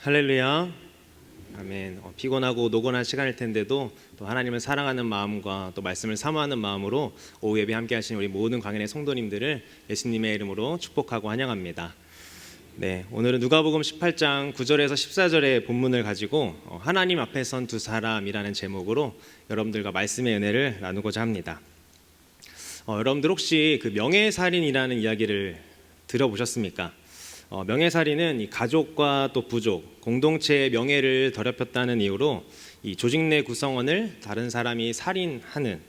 할렐루야. 아멘. 피곤하고 노곤한 시간일 텐데도 또 하나님을 사랑하는 마음과 또 말씀을 사모하는 마음으로 오후 예배 함께 하시는 우리 모든 광연의 성도님들을 예수님의 이름으로 축복하고 환영합니다. 네, 오늘은 누가복음 18장 9절에서 14절의 본문을 가지고 하나님 앞에 선 두 사람이라는 제목으로 여러분들과 말씀의 은혜를 나누고자 합니다. 여러분들 혹시 그 명예살인이라는 이야기를 들어보셨습니까? 명예살인은 이 가족과 또 부족, 공동체의 명예를 더럽혔다는 이유로 이 조직 내 구성원을 다른 사람이 살인하는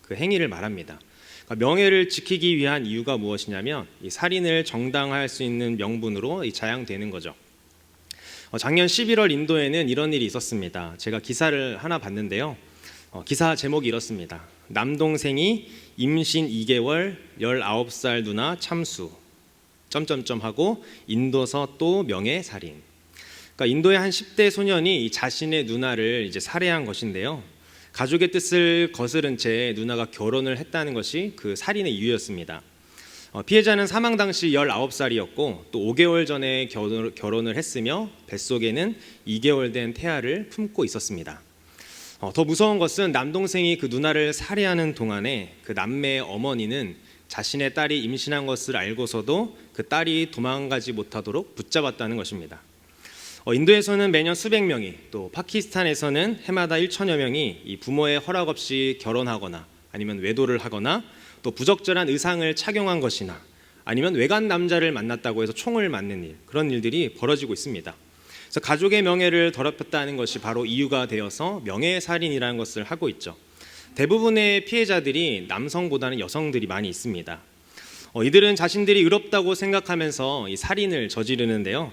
그 행위를 말합니다. 그러니까 명예를 지키기 위한 이유가 무엇이냐면 이 살인을 정당화할 수 있는 명분으로 자양되는 거죠. 작년 11월 인도에는 이런 일이 있었습니다. 제가 기사를 하나 봤는데요. 기사 제목이 이렇습니다. 남동생이 임신 2개월 19살 누나 참수 하고 인도서 또 명예살인. 그러니까 인도의 한 10대 소년이 자신의 누나를 이제 살해한 것인데요. 가족의 뜻을 거스른 채 누나가 결혼을 했다는 것이 그 살인의 이유였습니다. 피해자는 사망 당시 19살이었고 또 5개월 전에 결혼을 했으며 뱃속에는 2개월 된 태아를 품고 있었습니다. 더 무서운 것은 남동생이 그 누나를 살해하는 동안에 그 남매의 어머니는 자신의 딸이 임신한 것을 알고서도 그 딸이 도망가지 못하도록 붙잡았다는 것입니다. 인도에서는 매년 수백 명이, 또 파키스탄에서는 해마다 1천여 명이 이 부모의 허락 없이 결혼하거나 아니면 외도를 하거나 또 부적절한 의상을 착용한 것이나 아니면 외간 남자를 만났다고 해서 총을 맞는 일, 그런 일들이 벌어지고 있습니다. 그래서 가족의 명예를 더럽혔다는 것이 바로 이유가 되어서 명예살인이라는 것을 하고 있죠. 대부분의 피해자들이 남성보다는 여성들이 많이 있습니다. 이들은 자신들이 의롭다고 생각하면서 이 살인을 저지르는데요.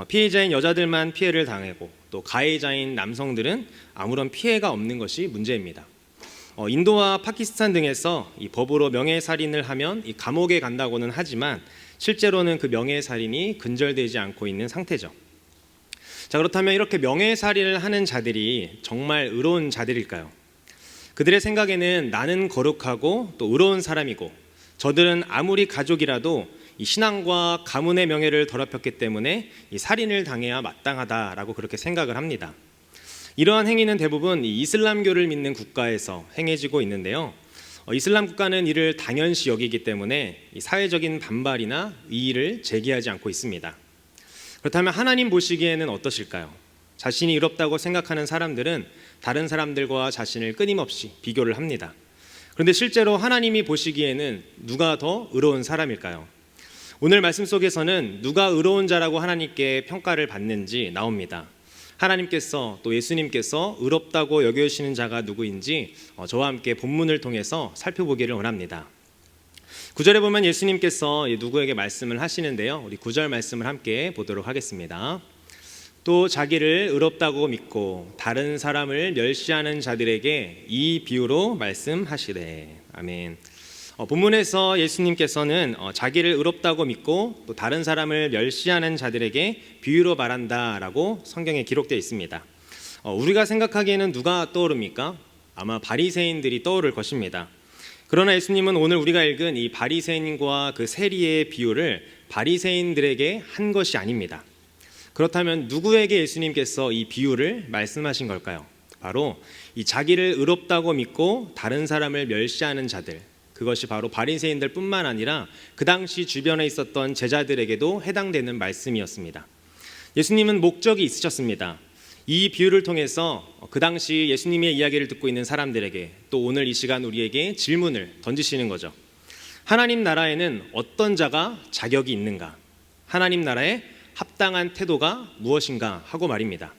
피해자인 여자들만 피해를 당하고 또 가해자인 남성들은 아무런 피해가 없는 것이 문제입니다. 인도와 파키스탄 등에서 이 법으로 명예살인을 하면 이 감옥에 간다고는 하지만 실제로는 그 명예살인이 근절되지 않고 있는 상태죠. 자, 그렇다면 이렇게 명예살인을 하는 자들이 정말 의로운 자들일까요? 그들의 생각에는 나는 거룩하고 또 의로운 사람이고 저들은 아무리 가족이라도 이 신앙과 가문의 명예를 더럽혔기 때문에 이 살인을 당해야 마땅하다라고 그렇게 생각을 합니다. 이러한 행위는 대부분 이 이슬람교를 믿는 국가에서 행해지고 있는데요. 이슬람 국가는 이를 당연시 여기기 때문에 이 사회적인 반발이나 이의를 제기하지 않고 있습니다. 그렇다면 하나님 보시기에는 어떠실까요? 자신이 의롭다고 생각하는 사람들은 다른 사람들과 자신을 끊임없이 비교를 합니다. 그런데 실제로 하나님이 보시기에는 누가 더 의로운 사람일까요? 오늘 말씀 속에서는 누가 의로운 자라고 하나님께 평가를 받는지 나옵니다. 하나님께서 또 예수님께서 의롭다고 여겨주시는 자가 누구인지 저와 함께 본문을 통해서 살펴보기를 원합니다. 9절에 보면 예수님께서 누구에게 말씀을 하시는데요. 우리 9절 말씀을 함께 보도록 하겠습니다. 또 자기를 의롭다고 믿고 다른 사람을 멸시하는 자들에게 이 비유로 말씀하시되. 아멘. 본문에서 예수님께서는 자기를 의롭다고 믿고 또 다른 사람을 멸시하는 자들에게 비유로 말한다라고 성경에 기록되어 있습니다. 우리가 생각하기에는 누가 떠오릅니까? 아마 바리새인들이 떠오를 것입니다. 그러나 예수님은 오늘 우리가 읽은 이 바리새인과 그 세리의 비유를 바리새인들에게 한 것이 아닙니다. 그렇다면 누구에게 예수님께서 이 비유를 말씀하신 걸까요? 바로 이 자기를 의롭다고 믿고 다른 사람을 멸시하는 자들, 그것이 바로 바리새인들 뿐만 아니라 그 당시 주변에 있었던 제자들에게도 해당되는 말씀이었습니다. 예수님은 목적이 있으셨습니다. 이 비유를 통해서 그 당시 예수님의 이야기를 듣고 있는 사람들에게 또 오늘 이 시간 우리에게 질문을 던지시는 거죠. 하나님 나라에는 어떤 자가 자격이 있는가? 하나님 나라에 합당한 태도가 무엇인가 하고 말입니다.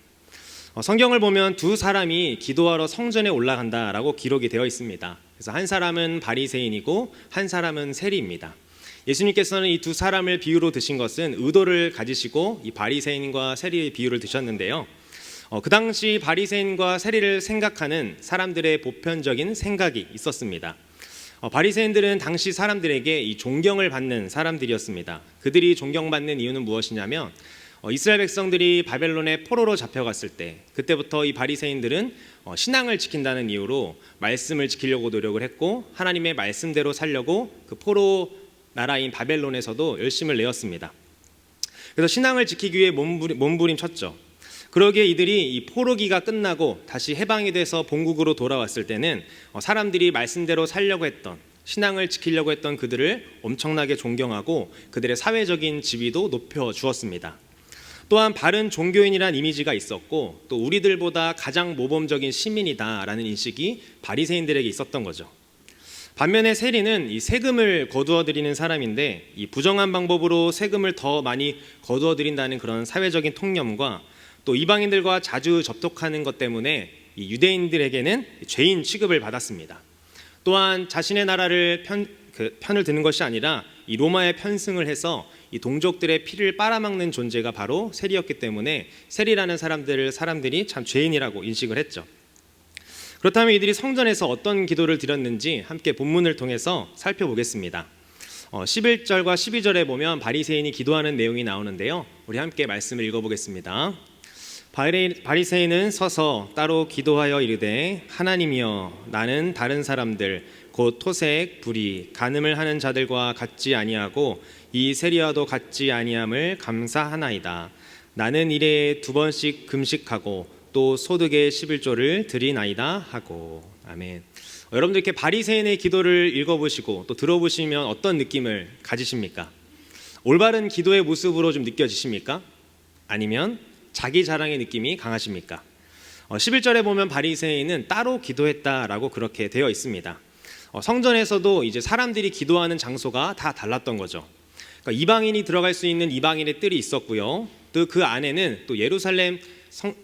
성경을 보면 두 사람이 기도하러 성전에 올라간다라고 기록이 되어 있습니다. 그래서 한 사람은 바리새인이고 한 사람은 세리입니다. 예수님께서는 이 두 사람을 비유로 드신 것은 의도를 가지시고 이 바리새인과 세리의 비유를 드셨는데요. 그 당시 바리새인과 세리를 생각하는 사람들의 보편적인 생각이 있었습니다. 바리새인들은 당시 사람들에게 이 존경을 받는 사람들이었습니다. 그들이 존경받는 이유는 무엇이냐면 이스라엘 백성들이 바벨론의 포로로 잡혀갔을 때 그때부터 이 바리새인들은 신앙을 지킨다는 이유로 말씀을 지키려고 노력을 했고 하나님의 말씀대로 살려고 그 포로 나라인 바벨론에서도 열심을 내었습니다. 그래서 신앙을 지키기 위해 몸부림쳤죠. 그러기에 이들이 이 포로기가 끝나고 다시 해방이 돼서 본국으로 돌아왔을 때는 사람들이 말씀대로 살려고 했던, 신앙을 지키려고 했던 그들을 엄청나게 존경하고 그들의 사회적인 지위도 높여주었습니다. 또한 바른 종교인이란 이미지가 있었고 또 우리들보다 가장 모범적인 시민이다라는 인식이 바리새인들에게 있었던 거죠. 반면에 세리는 이 세금을 거두어 들이는 사람인데 이 부정한 방법으로 세금을 더 많이 거두어 들인다는 그런 사회적인 통념과 또 이방인들과 자주 접촉하는 것 때문에 이 유대인들에게는 죄인 취급을 받았습니다. 또한 자신의 나라를 편을 드는 것이 아니라 이 로마에 편승을 해서 이 동족들의 피를 빨아먹는 존재가 바로 세리였기 때문에 세리라는 사람들이 참 죄인이라고 인식을 했죠. 그렇다면 이들이 성전에서 어떤 기도를 드렸는지 함께 본문을 통해서 살펴보겠습니다. 11절과 12절에 보면 바리새인이 기도하는 내용이 나오는데요. 우리 함께 말씀을 읽어보겠습니다. 바리새인은 서서 따로 기도하여 이르되 하나님이여 나는 다른 사람들 곧 토색, 불의, 간음을 하는 자들과 같지 아니하고 이 세리와도 같지 아니함을 감사하나이다. 나는 일에 2번씩 금식하고 또 소득의 11조를 드리나이다 하고. 아멘. 여러분들 이렇게 바리새인의 기도를 읽어보시고 또 들어보시면 어떤 느낌을 가지십니까? 올바른 기도의 모습으로 좀 느껴지십니까? 아니면 자기 자랑의 느낌이 강하십니까? 11절에 보면 바리새인은 따로 기도했다라고 그렇게 되어 있습니다. 성전에서도 이제 사람들이 기도하는 장소가 다 달랐던 거죠. 그러니까 이방인이 들어갈 수 있는 이방인의 뜰이 있었고요. 또 그 안에는 또 예루살렘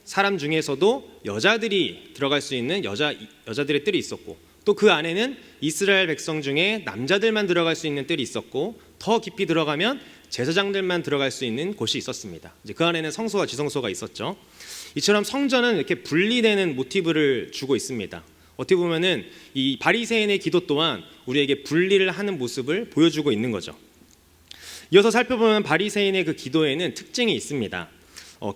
사람 중에서도 여자들이 들어갈 수 있는 여자들의 뜰이 있었고 또 그 안에는 이스라엘 백성 중에 남자들만 들어갈 수 있는 뜰이 있었고 더 깊이 들어가면 제사장들만 들어갈 수 있는 곳이 있었습니다. 이제 그 안에는 성소와 지성소가 있었죠. 이처럼 성전은 이렇게 분리되는 모티브를 주고 있습니다. 어떻게 보면은 이 바리새인의 기도 또한 우리에게 분리를 하는 모습을 보여주고 있는 거죠. 이어서 살펴보면 바리새인의 그 기도에는 특징이 있습니다.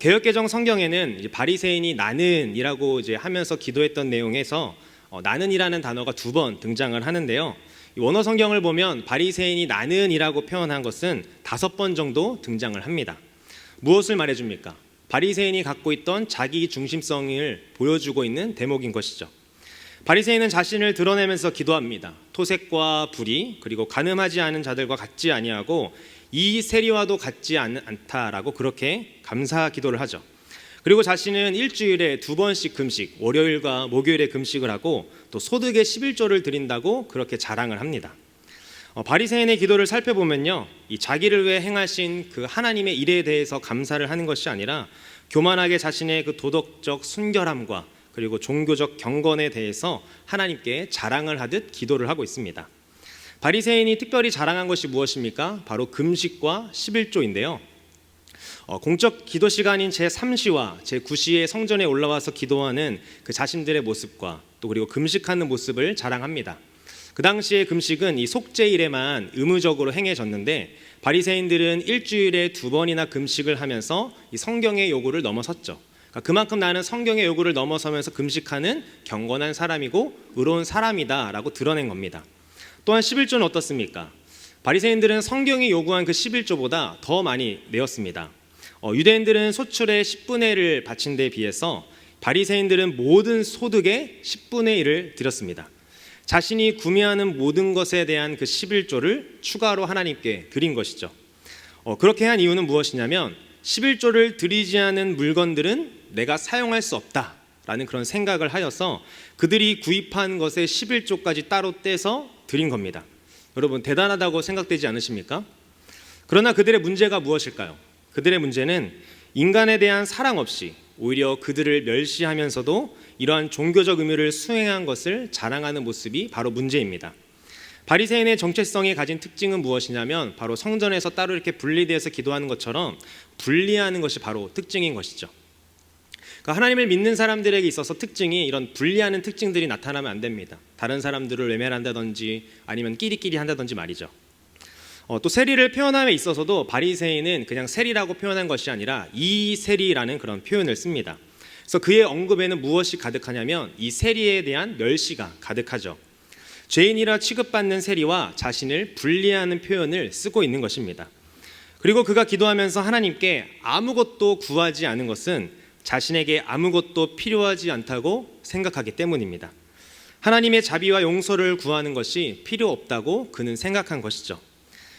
개역개정 성경에는 이제 바리새인이 나는이라고 이제 하면서 기도했던 내용에서 나는이라는 단어가 2번 등장을 하는데요. 원어 성경을 보면 바리새인이 나는이라고 표현한 것은 5번 정도 등장을 합니다. 무엇을 말해줍니까? 바리새인이 갖고 있던 자기 중심성을 보여주고 있는 대목인 것이죠. 바리새인은 자신을 드러내면서 기도합니다. 토색과 불의 그리고 간음하지 않은 자들과 같지 아니하고 이 세리와도 같지 않다라고 그렇게 감사 기도를 하죠. 그리고 자신은 일주일에 2번씩 금식, 월요일과 목요일에 금식을 하고 또 소득의 11조를 드린다고 그렇게 자랑을 합니다. 바리새인의 기도를 살펴보면요, 이 자기를 위해 행하신 그 하나님의 일에 대해서 감사를 하는 것이 아니라 교만하게 자신의 그 도덕적 순결함과 그리고 종교적 경건에 대해서 하나님께 자랑을 하듯 기도를 하고 있습니다. 바리새인이 특별히 자랑한 것이 무엇입니까? 바로 금식과 11조인데요. 공적 기도 시간인 제3시와 제9시에 성전에 올라와서 기도하는 그 자신들의 모습과 또 그리고 금식하는 모습을 자랑합니다. 그 당시에 금식은 이 속죄일에만 의무적으로 행해졌는데 바리새인들은 일주일에 2번이나 금식을 하면서 이 성경의 요구를 넘어섰죠. 그러니까 그만큼 나는 성경의 요구를 넘어서면서 금식하는 경건한 사람이고 의로운 사람이다라고 드러낸 겁니다. 또한 11조는 어떻습니까? 바리새인들은 성경이 요구한 그 11조보다 더 많이 내었습니다. 유대인들은 소출의 10분의 1을 바친 데 비해서 바리새인들은 모든 소득의 10분의 1을 드렸습니다. 자신이 구매하는 모든 것에 대한 그 11조를 추가로 하나님께 드린 것이죠. 그렇게 한 이유는 무엇이냐면 11조를 드리지 않은 물건들은 내가 사용할 수 없다라는 그런 생각을 하여서 그들이 구입한 것의 11조까지 따로 떼서 드린 겁니다. 여러분 대단하다고 생각되지 않으십니까? 그러나 그들의 문제가 무엇일까요? 그들의 문제는 인간에 대한 사랑 없이 오히려 그들을 멸시하면서도 이러한 종교적 의무를 수행한 것을 자랑하는 모습이 바로 문제입니다. 바리새인의 정체성이 가진 특징은 무엇이냐면 바로 성전에서 따로 이렇게 분리되어서 기도하는 것처럼 분리하는 것이 바로 특징인 것이죠. 그러니까 하나님을 믿는 사람들에게 있어서 특징이 이런 분리하는 특징들이 나타나면 안 됩니다. 다른 사람들을 외면한다든지 아니면 끼리끼리 한다든지 말이죠. 또 세리를 표현함에 있어서도 바리새인은 그냥 세리라고 표현한 것이 아니라 이 세리라는 그런 표현을 씁니다. 그래서 그의 언급에는 무엇이 가득하냐면 이 세리에 대한 멸시가 가득하죠. 죄인이라 취급받는 세리와 자신을 분리하는 표현을 쓰고 있는 것입니다. 그리고 그가 기도하면서 하나님께 아무것도 구하지 않은 것은 자신에게 아무것도 필요하지 않다고 생각하기 때문입니다. 하나님의 자비와 용서를 구하는 것이 필요 없다고 그는 생각한 것이죠.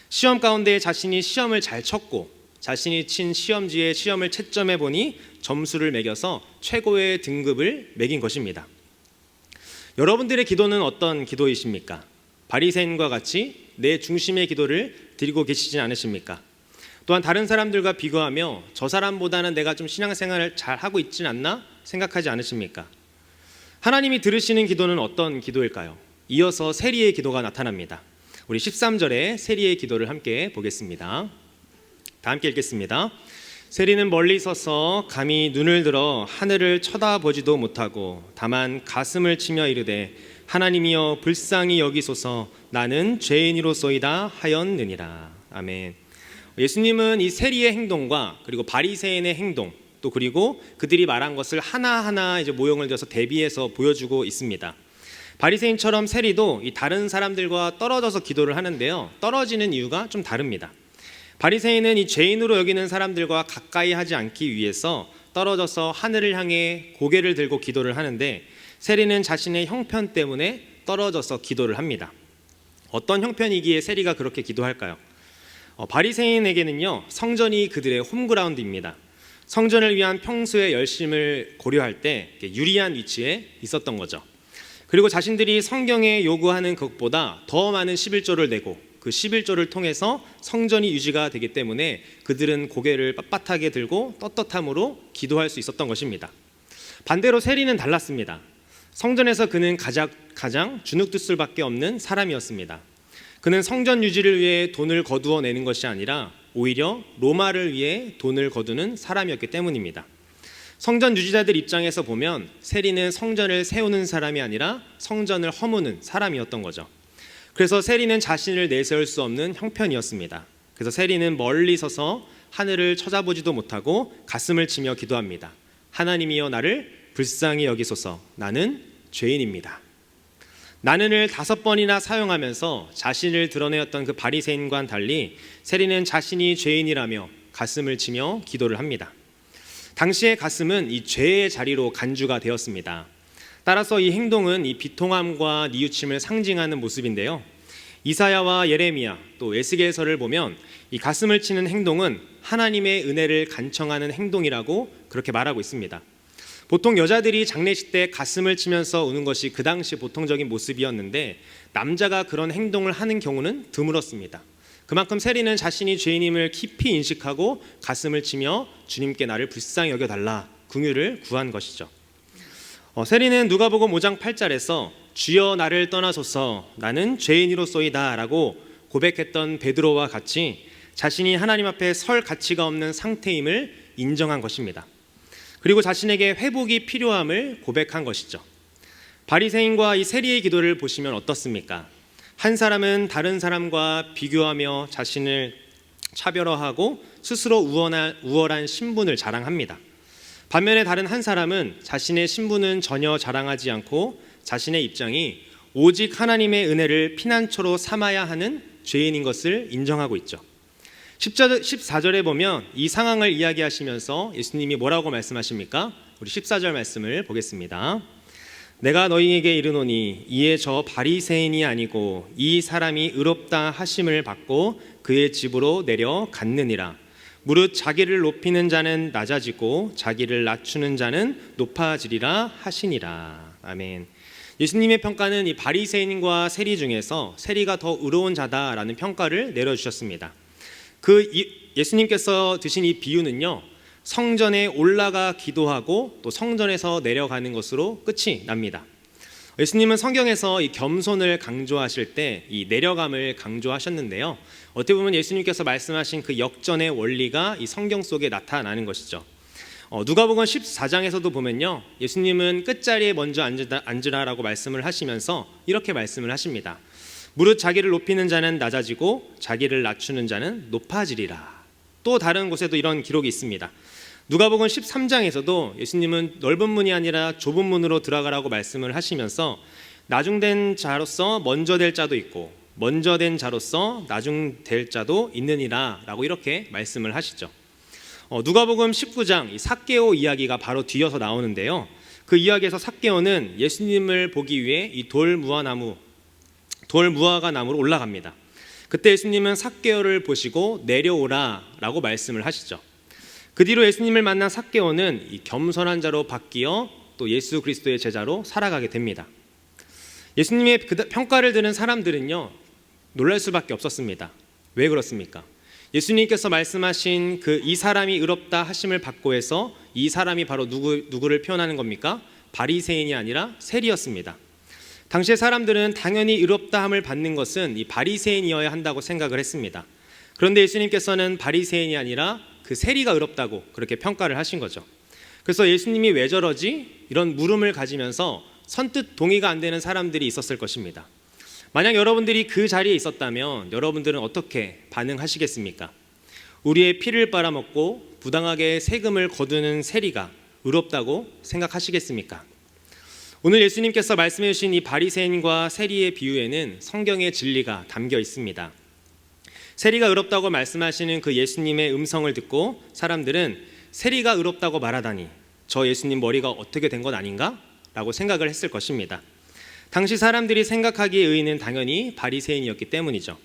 시험 가운데 자신이 시험을 잘 쳤고 자신이 친 시험지에 시험을 채점해 보니 점수를 매겨서 최고의 등급을 매긴 것입니다. 여러분들의 기도는 어떤 기도이십니까? 바리새인과 같이 내 중심의 기도를 드리고 계시지 않으십니까? 또한 다른 사람들과 비교하며 저 사람보다는 내가 좀 신앙생활을 잘 하고 있진 않나 생각하지 않으십니까? 하나님이 들으시는 기도는 어떤 기도일까요? 이어서 세리의 기도가 나타납니다. 우리 13절에 세리의 기도를 함께 보겠습니다. 다 함께 읽겠습니다. 세리는 멀리 서서 감히 눈을 들어 하늘을 쳐다보지도 못하고 다만 가슴을 치며 이르되 하나님이여 불쌍히 여기소서 나는 죄인이로소이다 하였느니라. 아멘. 예수님은 이 세리의 행동과 그리고 바리새인의 행동 또 그리고 그들이 말한 것을 하나하나 이제 모형을 들어서 대비해서 보여주고 있습니다. 바리새인처럼 세리도 이 다른 사람들과 떨어져서 기도를 하는데요. 떨어지는 이유가 좀 다릅니다. 바리새인은 이 죄인으로 여기는 사람들과 가까이 하지 않기 위해서 떨어져서 하늘을 향해 고개를 들고 기도를 하는데 세리는 자신의 형편 때문에 떨어져서 기도를 합니다. 어떤 형편이기에 세리가 그렇게 기도할까요? 바리새인에게는요 성전이 그들의 홈그라운드입니다. 성전을 위한 평소의 열심을 고려할 때 유리한 위치에 있었던 거죠. 그리고 자신들이 성경에 요구하는 것보다 더 많은 11조를 내고 그 11조를 통해서 성전이 유지가 되기 때문에 그들은 고개를 빳빳하게 들고 떳떳함으로 기도할 수 있었던 것입니다. 반대로 세리는 달랐습니다. 성전에서 그는 가장 주눅들수밖에 없는 사람이었습니다. 그는 성전 유지를 위해 돈을 거두어 내는 것이 아니라 오히려 로마를 위해 돈을 거두는 사람이었기 때문입니다. 성전 유지자들 입장에서 보면 세리는 성전을 세우는 사람이 아니라 성전을 허무는 사람이었던 거죠. 그래서 세리는 자신을 내세울 수 없는 형편이었습니다. 그래서 세리는 멀리 서서 하늘을 쳐다보지도 못하고 가슴을 치며 기도합니다. 하나님이여 나를 불쌍히 여기소서 나는 죄인입니다. 나는을 5번이나 사용하면서 자신을 드러내었던 그 바리새인과는 달리 세리는 자신이 죄인이라며 가슴을 치며 기도를 합니다. 당시의 가슴은 이 죄의 자리로 간주가 되었습니다. 따라서 이 행동은 이 비통함과 뉘우침을 상징하는 모습인데요. 이사야와 예레미야 또 에스겔서를 보면 이 가슴을 치는 행동은 하나님의 은혜를 간청하는 행동이라고 그렇게 말하고 있습니다. 보통 여자들이 장례식 때 가슴을 치면서 우는 것이 그 당시 보통적인 모습이었는데 남자가 그런 행동을 하는 경우는 드물었습니다. 그만큼 세리는 자신이 죄인임을 깊이 인식하고 가슴을 치며 주님께 나를 불쌍히 여겨달라 긍휼을 구한 것이죠. 세리는 누가복음 5장 8절에서 주여 나를 떠나소서 나는 죄인이로소이다 라고 고백했던 베드로와 같이 자신이 하나님 앞에 설 가치가 없는 상태임을 인정한 것입니다. 그리고 자신에게 회복이 필요함을 고백한 것이죠. 바리새인과 이 세리의 기도를 보시면 어떻습니까? 한 사람은 다른 사람과 비교하며 자신을 차별화하고 스스로 우월한 신분을 자랑합니다. 반면에 다른 한 사람은 자신의 신분은 전혀 자랑하지 않고 자신의 입장이 오직 하나님의 은혜를 피난처로 삼아야 하는 죄인인 것을 인정하고 있죠. 14절에 보면 이 상황을 이야기하시면서 예수님이 뭐라고 말씀하십니까? 우리 14절 말씀을 보겠습니다. 내가 너희에게 이르노니 이에 저 바리새인이 아니고 이 사람이 의롭다 하심을 받고 그의 집으로 내려갔느니라. 무릇 자기를 높이는 자는 낮아지고 자기를 낮추는 자는 높아지리라 하시니라. 아멘. 예수님의 평가는 이 바리새인과 세리 중에서 세리가 더 의로운 자다라는 평가를 내려주셨습니다. 예수님께서 드신 이 비유는요, 성전에 올라가 기도하고 또 성전에서 내려가는 것으로 끝이 납니다. 예수님은 성경에서 이 겸손을 강조하실 때 이 내려감을 강조하셨는데요. 어떻게 보면 예수님께서 말씀하신 그 역전의 원리가 이 성경 속에 나타나는 것이죠. 누가복음 14장에서도 보면요, 예수님은 끝자리에 먼저 앉으라라고 말씀을 하시면서 이렇게 말씀을 하십니다. 무릇 자기를 높이는 자는 낮아지고 자기를 낮추는 자는 높아지리라. 또 다른 곳에도 이런 기록이 있습니다. 누가복음 13장에서도 예수님은 넓은 문이 아니라 좁은 문으로 들어가라고 말씀을 하시면서 나중된 자로서 먼저 될 자도 있고 먼저 된 자로서 나중될 자도 있느니라 라고 이렇게 말씀을 하시죠. 누가복음 19장 이 삭개오 이야기가 바로 뒤어서 나오는데요. 그 이야기에서 삭개오는 예수님을 보기 위해 이 돌무화과 나무로 올라갑니다. 그때 예수님은 삭개오를 보시고 내려오라라고 말씀을 하시죠. 그 뒤로 예수님을 만난 삭개오는 이 겸손한 자로 바뀌어 또 예수 그리스도의 제자로 살아가게 됩니다. 예수님의 평가를 들은 사람들은요, 놀랄 수밖에 없었습니다. 왜 그렇습니까? 예수님께서 말씀하신 그 이 사람이 의롭다 하심을 받고 해서 이 사람이 바로 누구를 표현하는 겁니까? 바리새인이 아니라 세리였습니다. 당시의 사람들은 당연히 의롭다함을 받는 것은 이 바리새인이어야 한다고 생각을 했습니다. 그런데 예수님께서는 바리새인이 아니라 그 세리가 의롭다고 그렇게 평가를 하신 거죠. 그래서 예수님이 왜 저러지? 이런 물음을 가지면서 선뜻 동의가 안 되는 사람들이 있었을 것입니다. 만약 여러분들이 그 자리에 있었다면 여러분들은 어떻게 반응하시겠습니까? 우리의 피를 빨아먹고 부당하게 세금을 거두는 세리가 의롭다고 생각하시겠습니까? 오늘 예수님께서 말씀해 주신 이 바리새인과 세리의 비유에는 성경의 진리가 담겨 있습니다. 세리가 의롭다고 말씀하시는 그 예수님의 음성을 듣고 사람들은 세리가 의롭다고 말하다니 저 예수님 머리가 어떻게 된 것 아닌가? 라고 생각을 했을 것입니다. 당시 사람들이 생각하기에 의인은 당연히 바리새인이었기 때문이죠.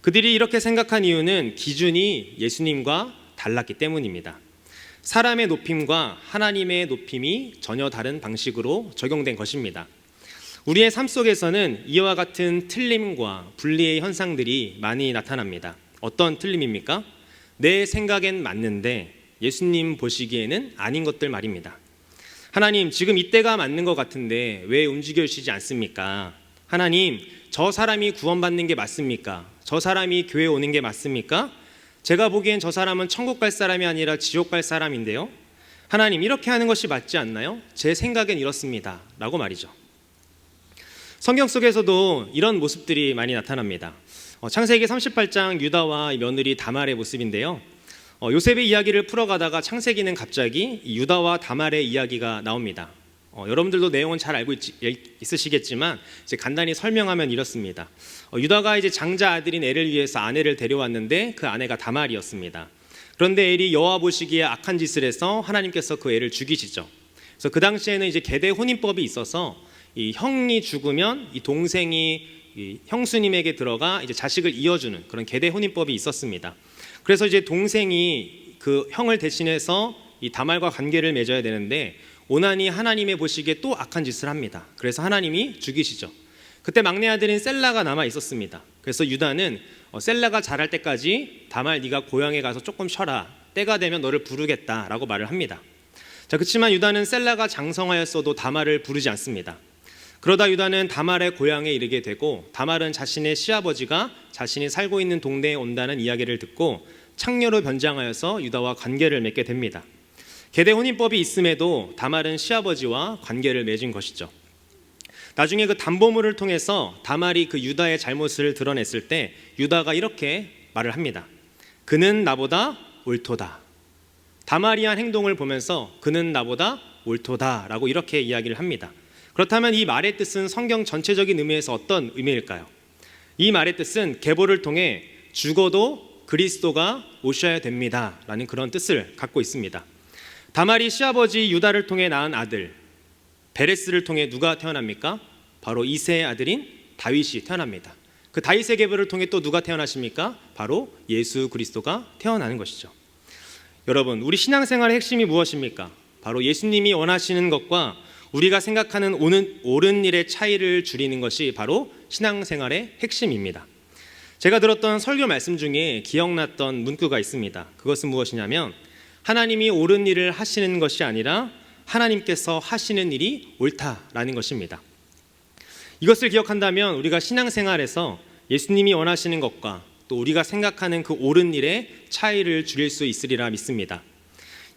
그들이 이렇게 생각한 이유는 기준이 예수님과 달랐기 때문입니다. 사람의 높임과 하나님의 높임이 전혀 다른 방식으로 적용된 것입니다. 우리의 삶 속에서는 이와 같은 틀림과 분리의 현상들이 많이 나타납니다. 어떤 틀림입니까? 내 생각엔 맞는데 예수님 보시기에는 아닌 것들 말입니다. 하나님, 지금 이때가 맞는 것 같은데 왜 움직여주시지 않습니까? 하나님, 저 사람이 구원받는 게 맞습니까? 저 사람이 교회 오는 게 맞습니까? 제가 보기엔 저 사람은 천국 갈 사람이 아니라 지옥 갈 사람인데요. 하나님, 이렇게 하는 것이 맞지 않나요? 제 생각엔 이렇습니다. 라고 말이죠. 성경 속에서도 이런 모습들이 많이 나타납니다. 창세기 38장 유다와 며느리 다말의 모습인데요. 요셉의 이야기를 풀어가다가 창세기는 갑자기 유다와 다말의 이야기가 나옵니다. 여러분들도 내용은 잘 알고 있으시겠지만 이제 간단히 설명하면 이렇습니다. 유다가 이제 장자 아들인 엘을 위해서 아내를 데려왔는데 그 아내가 다말이었습니다. 그런데 엘이 여호와 보시기에 악한 짓을 해서 하나님께서 그 애를 죽이시죠. 그래서 그 당시에는 이제 계대 혼인법이 있어서 이 형이 죽으면 이 동생이 이 형수님에게 들어가 이제 자식을 이어주는 그런 계대 혼인법이 있었습니다. 그래서 이제 동생이 그 형을 대신해서 이 다말과 관계를 맺어야 되는데 오나니 하나님의 보시기에 또 악한 짓을 합니다. 그래서 하나님이 죽이시죠. 그때 막내 아들인 셀라가 남아 있었습니다. 그래서 유다는 셀라가 자랄 때까지 다말 네가 고향에 가서 조금 쉬어라. 때가 되면 너를 부르겠다라고 말을 합니다. 자, 그렇지만 유다는 셀라가 장성하였어도 다말을 부르지 않습니다. 그러다 유다는 다말의 고향에 이르게 되고 다말은 자신의 시아버지가 자신이 살고 있는 동네에 온다는 이야기를 듣고 창녀로 변장하여서 유다와 관계를 맺게 됩니다. 계대 혼인법이 있음에도 다말은 시아버지와 관계를 맺은 것이죠. 나중에 그 담보물을 통해서 다말이 그 유다의 잘못을 드러냈을 때 유다가 이렇게 말을 합니다. 그는 나보다 옳도다. 다말이 한 행동을 보면서 그는 나보다 옳도다라고 이렇게 이야기를 합니다. 그렇다면 이 말의 뜻은 성경 전체적인 의미에서 어떤 의미일까요? 이 말의 뜻은 계보를 통해 죽어도 그리스도가 오셔야 됩니다 라는 그런 뜻을 갖고 있습니다. 다말이 시아버지 유다를 통해 낳은 아들 베레스를 통해 누가 태어납니까? 바로 이새의 아들인 다윗이 태어납니다. 그 다윗의 계보를 통해 또 누가 태어나십니까? 바로 예수 그리스도가 태어나는 것이죠. 여러분, 우리 신앙생활의 핵심이 무엇입니까? 바로 예수님이 원하시는 것과 우리가 생각하는 옳은 일의 차이를 줄이는 것이 바로 신앙생활의 핵심입니다. 제가 들었던 설교 말씀 중에 기억났던 문구가 있습니다. 그것은 무엇이냐면 하나님이 옳은 일을 하시는 것이 아니라 하나님께서 하시는 일이 옳다라는 것입니다. 이것을 기억한다면 우리가 신앙생활에서 예수님이 원하시는 것과 또 우리가 생각하는 그 옳은 일의 차이를 줄일 수 있으리라 믿습니다.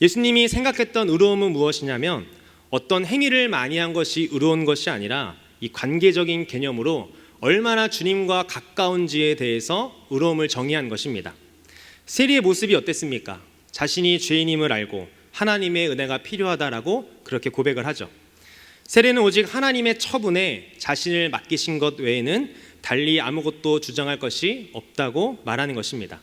예수님이 생각했던 의로움은 무엇이냐면 어떤 행위를 많이 한 것이 의로운 것이 아니라 이 관계적인 개념으로 얼마나 주님과 가까운지에 대해서 의로움을 정의한 것입니다. 세리의 모습이 어땠습니까? 자신이 죄인임을 알고 하나님의 은혜가 필요하다라고 그렇게 고백을 하죠. 세리는 오직 하나님의 처분에 자신을 맡기신 것 외에는 달리 아무것도 주장할 것이 없다고 말하는 것입니다.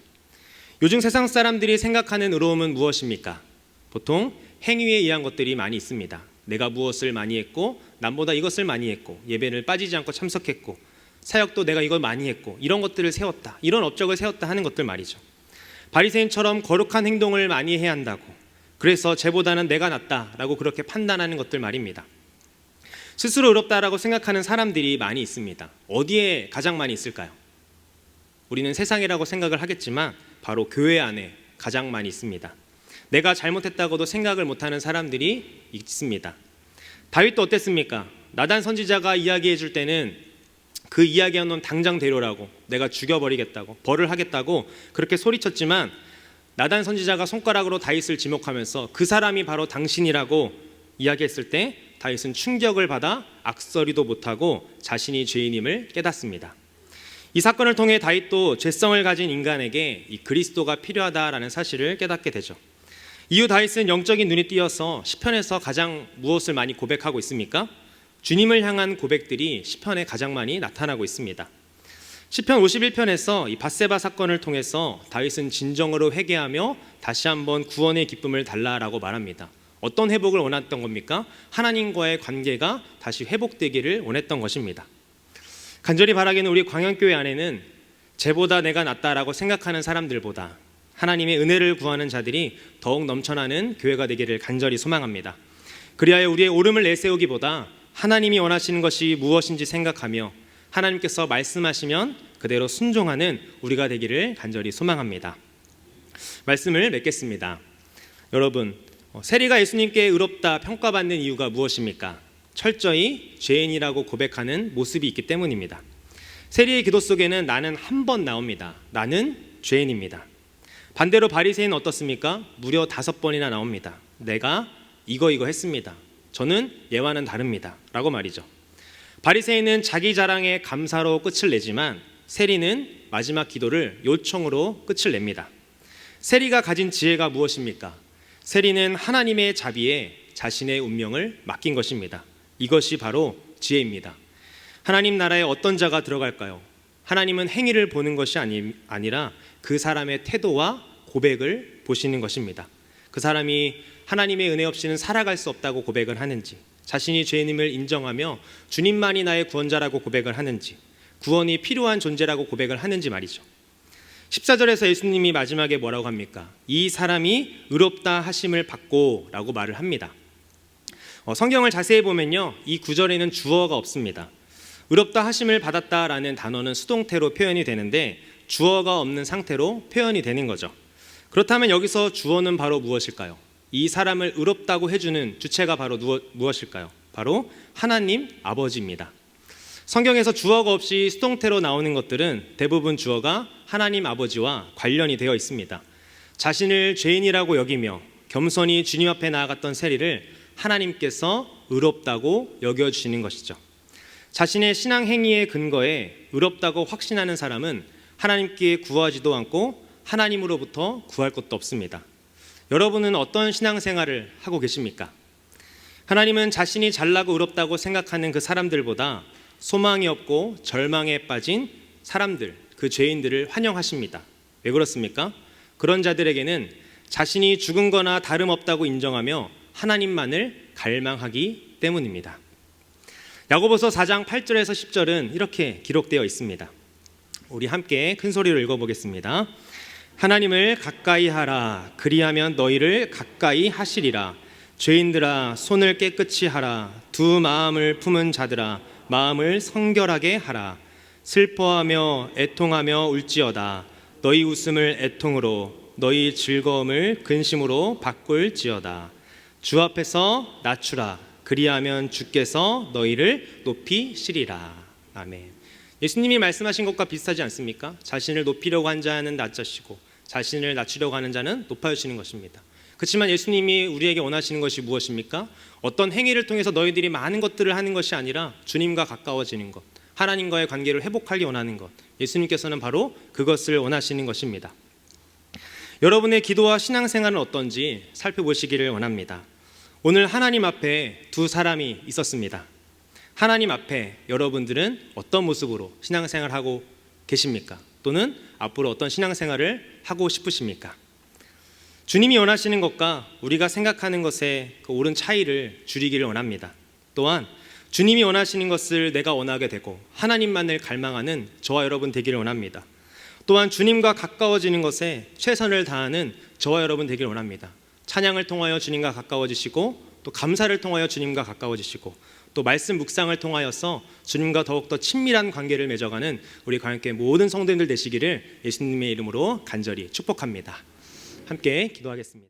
요즘 세상 사람들이 생각하는 의로움은 무엇입니까? 보통 행위에 의한 것들이 많이 있습니다. 내가 무엇을 많이 했고, 남보다 이것을 많이 했고, 예배를 빠지지 않고 참석했고, 사역도 내가 이걸 많이 했고, 이런 것들을 세웠다, 이런 업적을 세웠다 하는 것들 말이죠. 바리새인처럼 거룩한 행동을 많이 해야 한다고, 그래서 쟤보다는 내가 낫다라고 그렇게 판단하는 것들 말입니다. 스스로 의롭다라고 생각하는 사람들이 많이 있습니다. 어디에 가장 많이 있을까요? 우리는 세상이라고 생각을 하겠지만 바로 교회 안에 가장 많이 있습니다. 내가 잘못했다고도 생각을 못하는 사람들이 있습니다. 다윗도 어땠습니까? 나단 선지자가 이야기해 줄 때는 그 이야기한 놈 당장 데려오라고, 내가 죽여버리겠다고, 벌을 하겠다고 그렇게 소리쳤지만 나단 선지자가 손가락으로 다윗을 지목하면서 그 사람이 바로 당신이라고 이야기했을 때 다윗은 충격을 받아 악서리도 못하고 자신이 죄인임을 깨닫습니다. 이 사건을 통해 다윗도 죄성을 가진 인간에게 이 그리스도가 필요하다라는 사실을 깨닫게 되죠. 이후 다윗은 영적인 눈이 띄어서 시편에서 가장 무엇을 많이 고백하고 있습니까? 주님을 향한 고백들이 시편에 가장 많이 나타나고 있습니다. 시편 51편에서 이 밧세바 사건을 통해서 다윗은 진정으로 회개하며 다시 한번 구원의 기쁨을 달라라고 말합니다. 어떤 회복을 원했던 겁니까? 하나님과의 관계가 다시 회복되기를 원했던 것입니다. 간절히 바라기는 우리 광양교회 안에는 쟤보다 내가 낫다라고 생각하는 사람들보다 하나님의 은혜를 구하는 자들이 더욱 넘쳐나는 교회가 되기를 간절히 소망합니다. 그리하여 우리의 오름을 내세우기보다 하나님이 원하시는 것이 무엇인지 생각하며 하나님께서 말씀하시면 그대로 순종하는 우리가 되기를 간절히 소망합니다. 말씀을 맺겠습니다. 여러분, 세리가 예수님께 의롭다 평가받는 이유가 무엇입니까? 철저히 죄인이라고 고백하는 모습이 있기 때문입니다. 세리의 기도 속에는 나는 한 번 나옵니다. 나는 죄인입니다. 반대로 바리새인은 어떻습니까? 무려 5번이나 나옵니다. 내가 이거 했습니다. 저는 얘와는 다릅니다. 라고 말이죠. 바리새인은 자기 자랑에 감사로 끝을 내지만 세리는 마지막 기도를 요청으로 끝을 냅니다. 세리가 가진 지혜가 무엇입니까? 세리는 하나님의 자비에 자신의 운명을 맡긴 것입니다. 이것이 바로 지혜입니다. 하나님 나라에 어떤 자가 들어갈까요? 하나님은 행위를 보는 것이 아니라 그 사람의 태도와 고백을 보시는 것입니다. 그 사람이 하나님의 은혜 없이는 살아갈 수 없다고 고백을 하는지, 자신이 죄인임을 인정하며 주님만이 나의 구원자라고 고백을 하는지, 구원이 필요한 존재라고 고백을 하는지 말이죠. 14절에서 예수님이 마지막에 뭐라고 합니까? 이 사람이 의롭다 하심을 받고 라고 말을 합니다. 성경을 자세히 보면요, 이 구절에는 주어가 없습니다. 의롭다 하심을 받았다라는 단어는 수동태로 표현이 되는데 주어가 없는 상태로 표현이 되는 거죠. 그렇다면 여기서 주어는 바로 무엇일까요? 이 사람을 의롭다고 해주는 주체가 바로 무엇일까요? 바로 하나님 아버지입니다. 성경에서 주어가 없이 수동태로 나오는 것들은 대부분 주어가 하나님 아버지와 관련이 되어 있습니다. 자신을 죄인이라고 여기며 겸손히 주님 앞에 나아갔던 세리를 하나님께서 의롭다고 여겨주시는 것이죠. 자신의 신앙 행위의 근거에 의롭다고 확신하는 사람은 하나님께 구하지도 않고 하나님으로부터 구할 것도 없습니다. 여러분은 어떤 신앙생활을 하고 계십니까? 하나님은 자신이 잘나고 의롭다고 생각하는 그 사람들보다 소망이 없고 절망에 빠진 사람들, 그 죄인들을 환영하십니다. 왜 그렇습니까? 그런 자들에게는 자신이 죽은 거나 다름없다고 인정하며 하나님만을 갈망하기 때문입니다. 야고보서 4장 8절에서 10절은 이렇게 기록되어 있습니다. 우리 함께 큰 소리로 읽어보겠습니다. 하나님을 가까이 하라. 그리하면 너희를 가까이 하시리라. 죄인들아 손을 깨끗이 하라. 두 마음을 품은 자들아 마음을 성결하게 하라. 슬퍼하며 애통하며 울지어다. 너희 웃음을 애통으로 너희 즐거움을 근심으로 바꿀지어다. 주 앞에서 낮추라. 그리하면 주께서 너희를 높이시리라. 아멘. 예수님이 말씀하신 것과 비슷하지 않습니까? 자신을 높이려고 한 자는 낮아지시고 자신을 낮추려고 하는 자는 높아지시는 것입니다. 그렇지만 예수님이 우리에게 원하시는 것이 무엇입니까? 어떤 행위를 통해서 너희들이 많은 것들을 하는 것이 아니라 주님과 가까워지는 것, 하나님과의 관계를 회복하기 원하는 것, 예수님께서는 바로 그것을 원하시는 것입니다. 여러분의 기도와 신앙생활은 어떤지 살펴보시기를 원합니다. 오늘 하나님 앞에 두 사람이 있었습니다. 하나님 앞에 여러분들은 어떤 모습으로 신앙생활하고 계십니까? 또는 앞으로 어떤 신앙생활을 하고 싶으십니까? 주님이 원하시는 것과 우리가 생각하는 것의 그 옳은 차이를 줄이기를 원합니다. 또한 주님이 원하시는 것을 내가 원하게 되고 하나님만을 갈망하는 저와 여러분 되기를 원합니다. 또한 주님과 가까워지는 것에 최선을 다하는 저와 여러분 되기를 원합니다. 찬양을 통하여 주님과 가까워지시고 또 감사를 통하여 주님과 가까워지시고 또 말씀 묵상을 통하여서 주님과 더욱더 친밀한 관계를 맺어가는 우리 광역교회 모든 성도님들 되시기를 예수님의 이름으로 간절히 축복합니다. 함께 기도하겠습니다.